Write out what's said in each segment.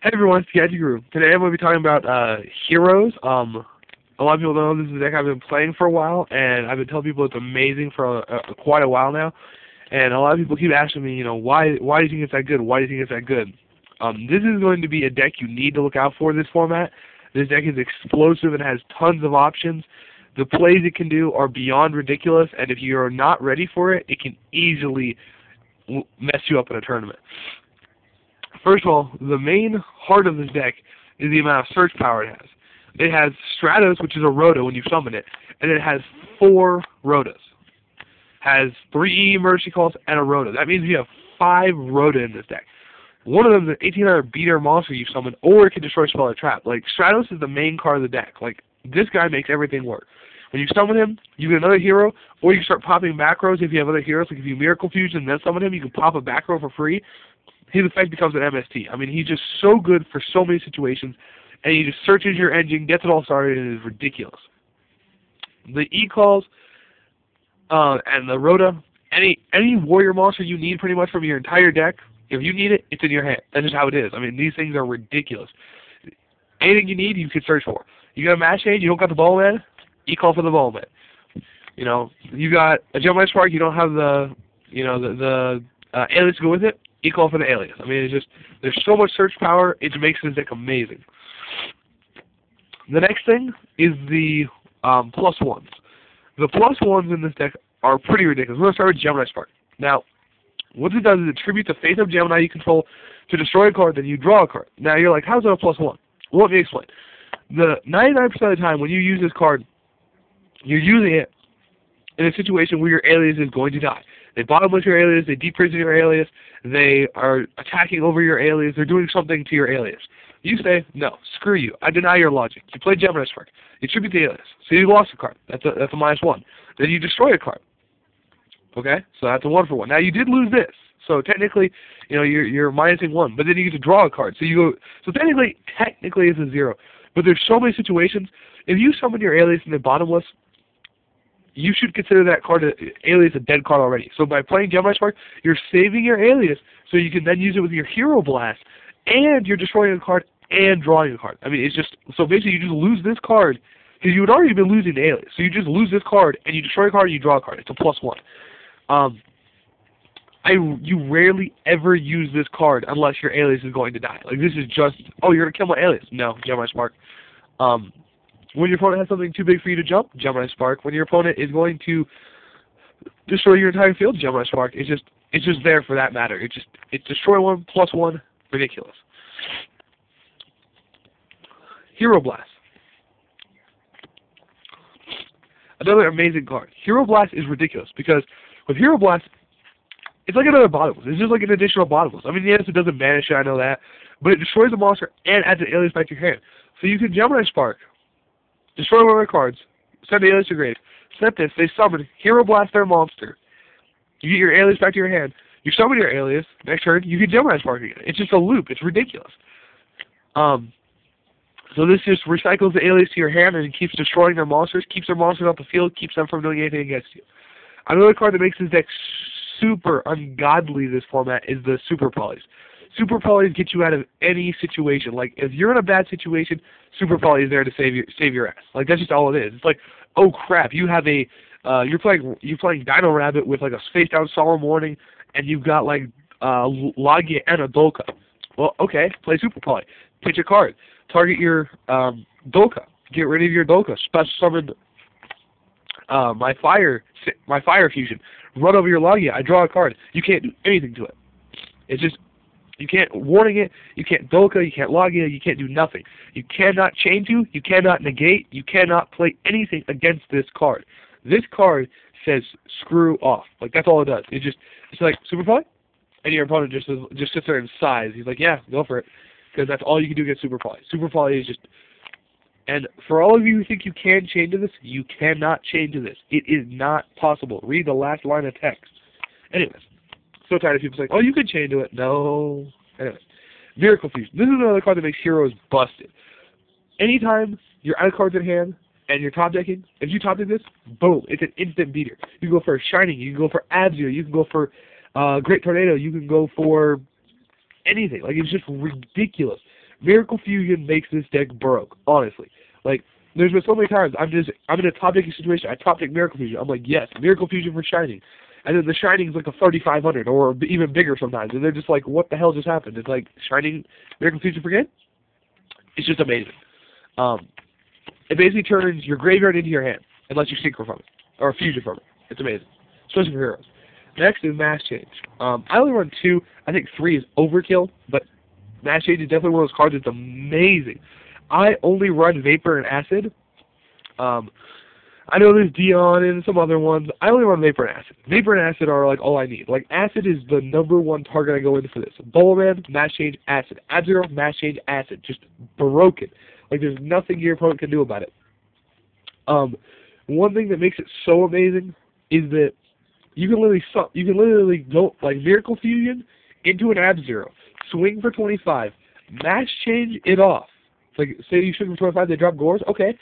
Hey everyone, it's the Edgy Group. Today I'm going to be talking about Heroes. A lot of people don't know this is a deck I've been playing for a while, and I've been telling people it's amazing for quite a while now. And a lot of people keep asking me, why do you think it's that good? Why do you think it's that good? This is going to be a deck you need to look out for this format. This deck is explosive and has tons of options. The plays it can do are beyond ridiculous, and if you're not ready for it, it can easily mess you up in a tournament. First of all, the main heart of this deck is the amount of search power it has. It has Stratos, which is a Rhoda when you summon it, and it has 4 Rhodas. Has 3 emergency calls and a Rhoda. That means you have 5 Rhoda in this deck. One of them is an 1800 beater monster you summon, or it can destroy spell or trap. Like, Stratos is the main card of the deck. Like, this guy makes everything work. When you summon him, you get another hero, or you can start popping back rows if you have other heroes. Like, if you Miracle Fusion and then summon him, you can pop a back row for free. His effect becomes an MST. I mean, he's just so good for so many situations, and he just searches your engine, gets it all started, and it is ridiculous. The E-calls and the Rhoda, any warrior monster you need pretty much from your entire deck, if you need it, it's in your hand. That's just how it is. I mean, these things are ridiculous. Anything you need, you can search for. You got a match chain, you don't got the ball man, E-call for the ball man. You got a Gemini Spark, you don't have the alias to go with it, E-call for the alias. I mean, it's just, there's so much search power, it makes this deck amazing. The next thing is the plus ones. The plus ones in this deck are pretty ridiculous. We're going to start with Gemini Spark. Now, what it does is it tributes the face of Gemini you control to destroy a card, then you draw a card. Now, you're like, how's that a plus 1? Well, let me explain. The 99% of the time when you use this card, you're using it in a situation where your alias is going to die. They bottomless your alias, they deep prison your alias, they are attacking over your alias, they're doing something to your alias. You say, no, screw you, I deny your logic. You play Gemini Spark, you tribute the alias, so you lost a card, that's a -1. Then you destroy a card, okay, so that's a 1 for 1. Now you did lose this, so technically, you're minusing 1, but then you get to draw a card, so you go, so technically it's a 0. But there's so many situations, if you summon your alias and they're bottomless, you should consider that card, alias, a dead card already. So by playing Gemini Spark, you're saving your alias so you can then use it with your Hero Blast, and you're destroying a card and drawing a card. I mean, it's just, so basically you just lose this card, because you had already been losing the alias. So you just lose this card, and you destroy a card, and you draw a card. It's a +1. You rarely ever use this card unless your alias is going to die. Like, this is just, oh, you're going to kill my alias. No, Gemini Spark. When your opponent has something too big for you to jump, Gemini Spark. When your opponent is going to destroy your entire field, Gemini Spark. It's just there for that matter. It's destroy 1, +1, ridiculous. Hero Blast. Another amazing card. Hero Blast is ridiculous because with Hero Blast, it's like another bottomless. It's just like an additional bottomless. I mean, yes, it doesn't banish it, I know that, but it destroys the monster and adds an alias back to your hand. So you can Gemini Spark, destroy one of their cards, send the alias to grave, set this, they summon, Hero Blast their monster, you get your alias back to your hand, you summon your alias, next turn, you can Gemini Spark again. It's just a loop, it's ridiculous. So this just recycles the alias to your hand and keeps destroying their monsters, keeps their monsters off the field, keeps them from doing anything against you. Another card that makes this deck super ungodly, this format, is the Super Polys. Super Polys get you out of any situation. Like, if you're in a bad situation, Super Poly is there to save your ass. Like, that's just all it is. It's like, oh crap, you have a you're playing Dino Rabbit with like a face down Solemn Warning, and you've got like Logia and a Dolka. Well, okay, play Super Poly. Pitch a card. Target your Dolka. Get rid of your Dolka. Special summon my fire fusion. Run over your Logia. I draw a card. You can't do anything to it. It's just, you can't warning it, you can't Dolka, you can't Logia, you can't do nothing. You cannot chain to, you cannot negate, you cannot play anything against this card. This card says screw off. Like, that's all it does. It's like Super Poly, and your opponent just sits there and sighs. He's like, yeah, go for it. Because that's all you can do against Super Poly. Super Poly is just, and for all of you who think you can chain to this, you cannot chain to this. It is not possible. Read the last line of text. Anyways. So tired of people saying, oh, you can chain to it. No. Anyway. Miracle Fusion. This is another card that makes Heroes busted. Anytime you're out of cards in hand and you're top decking, if you top deck this, boom, it's an instant beater. You can go for Shining, you can go for Abzio, you can go for Great Tornado, you can go for anything. Like, it's just ridiculous. Miracle Fusion makes this deck broke, honestly. Like, there's been so many times I'm in a top decking situation, I top deck Miracle Fusion. I'm like, yes, Miracle Fusion for Shining. And then the Shining is like a 3,500 or even bigger sometimes. And they're just like, what the hell just happened? It's like, Shining Miracle Fusion for game? It's just amazing. It basically turns your graveyard into your hand and lets you synchro from it, or fusion from it. It's amazing, especially for heroes. Next is Mass Change. I only run 2. I think 3 is overkill, but Mass Change is definitely one of those cards that's amazing. I only run Vapor and Acid. I know there's Dion and some other ones. I only run Vapor and Acid. Vapor and Acid are like all I need. Like, Acid is the #1 target I go into for this. Bowman, Mass Change, Acid. Ab-Zero, Mass Change, Acid. Just broken. Like, there's nothing your opponent can do about it. One thing that makes it so amazing is that you can literally go like Miracle Fusion into an Ab-Zero, swing for 25, Mass Change it off. Like, say you swing for 25, they drop Gores. Okay,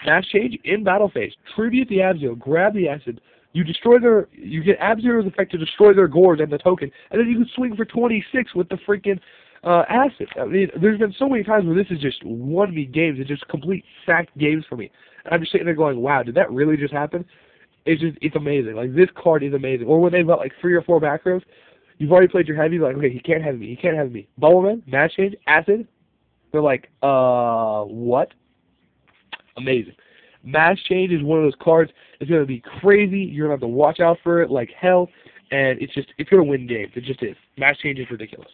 Mass Change in battle phase, tribute the Ab-Zero, grab the Acid. You get Ab-Zero's effect to destroy their Gores and the token, and then you can swing for 26 with the freaking Acid. I mean, there's been so many times where this has just won me games. It's just complete sacked games for me. And I'm just sitting there going, wow, did that really just happen? It's amazing. Like, this card is amazing. Or when they've got like 3 or 4 back rows, you've already played your heavy, like, okay, he can't have me, he can't have me. Bubbleman, Mass Change, Acid. They're like, what? Amazing. Mass Change is one of those cards that's going to be crazy. You're going to have to watch out for it like hell. And it's going to win games. It just is. Mass Change is ridiculous.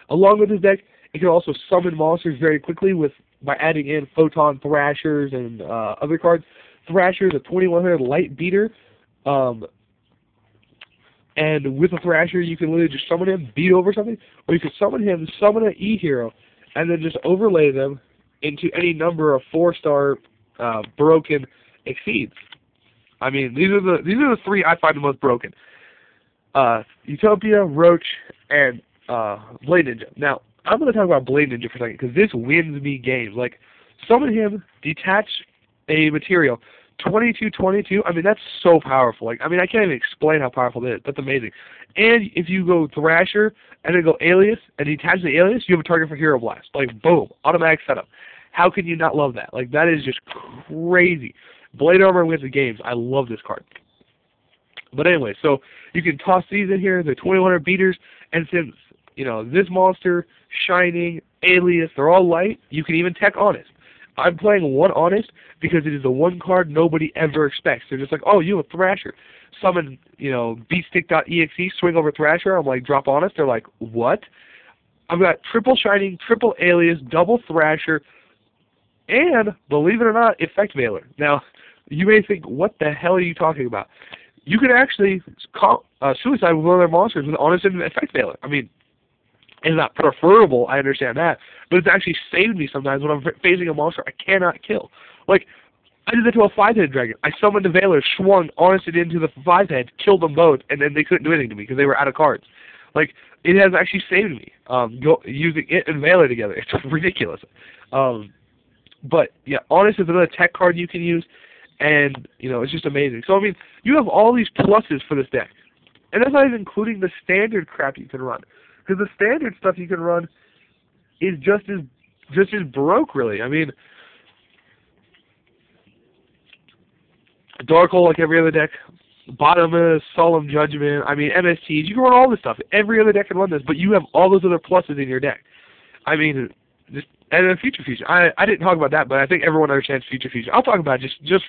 Along with this deck, it can also summon monsters very quickly by adding in Photon Thrashers and other cards. Thrasher is a 2100 light beater. And with a Thrasher, you can literally just summon him, beat over something, or you can summon him, summon an E-Hero, and then just overlay them into any number of 4-star broken exceeds. I mean, these are the 3 I find the most broken. Utopia, Roach, and Blade Ninja. Now, I'm going to talk about Blade Ninja for a second, because this wins me games. Like, summon him, detach a material, 22/22. I mean, that's so powerful. Like, I mean, I can't even explain how powerful it is. That's amazing. And if you go Thrasher and then go Alias and detach the Alias, you have a target for Hero Blast. Like, boom, automatic setup. How can you not love that? Like, that is just crazy. Blade Armor wins the games. I love this card. But anyway, so you can toss these in here. They're 2100 beaters, and since this monster, Shining, Alias, they're all light, you can even tech Honest. I'm playing 1 Honest because it is the one card nobody ever expects. They're just like, oh, you have a Thrasher. Summon, beatstick.exe, swing over Thrasher. I'm like, drop Honest. They're like, what? I've got triple Shining, triple Alias, double Thrasher, and, believe it or not, Effect Veiler. Now, you may think, what the hell are you talking about? You can actually suicide with one of their monsters with Honest and Effect Veiler. I mean, it's not preferable, I understand that, but it's actually saved me sometimes when I'm facing a monster I cannot kill. Like, I did that to a 5-headed dragon. I summoned a Veiler, swung, Honested into the 5-head, killed them both, and then they couldn't do anything to me because they were out of cards. Like, it has actually saved me, using it and Veiler together. It's ridiculous. But, yeah, Honest is another tech card you can use, and, it's just amazing. So, I mean, you have all these pluses for this deck. And that's not even including the standard crap you can run. Because the standard stuff you can run is just as broke, really. I mean, Dark Hole like every other deck, Bottomless, Solemn Judgment, I mean, MSTs, you can run all this stuff. Every other deck can run this, but you have all those other pluses in your deck. I mean, and then Future Fusion. I didn't talk about that, but I think everyone understands Future Fusion. I'll talk about it just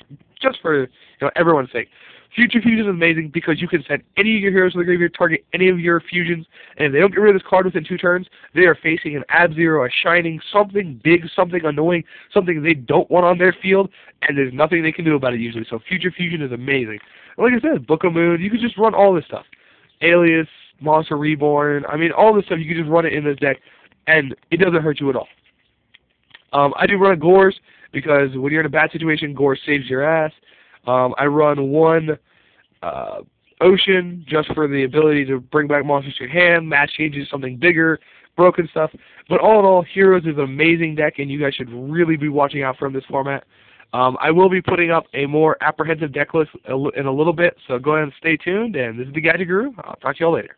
for everyone's sake. Future Fusion is amazing because you can send any of your heroes to the graveyard, target any of your fusions, and if they don't get rid of this card within 2 turns, they are facing an Ab-Zero, a Shining, something big, something annoying, something they don't want on their field, and there's nothing they can do about it usually. So Future Fusion is amazing. And like I said, Book of Moon, you can just run all this stuff. Alias, Monster Reborn, I mean, all this stuff, you can just run it in this deck, and it doesn't hurt you at all. I do run Gores because when you're in a bad situation, Gores saves your ass. I run 1 Ocean just for the ability to bring back monsters to your hand. Mass Changes something bigger, broken stuff. But all in all, Heroes is an amazing deck, and you guys should really be watching out for this format. I will be putting up a more apprehensive deck list in a little bit, so go ahead and stay tuned. And this is the Gadget Guru. I'll talk to y'all later.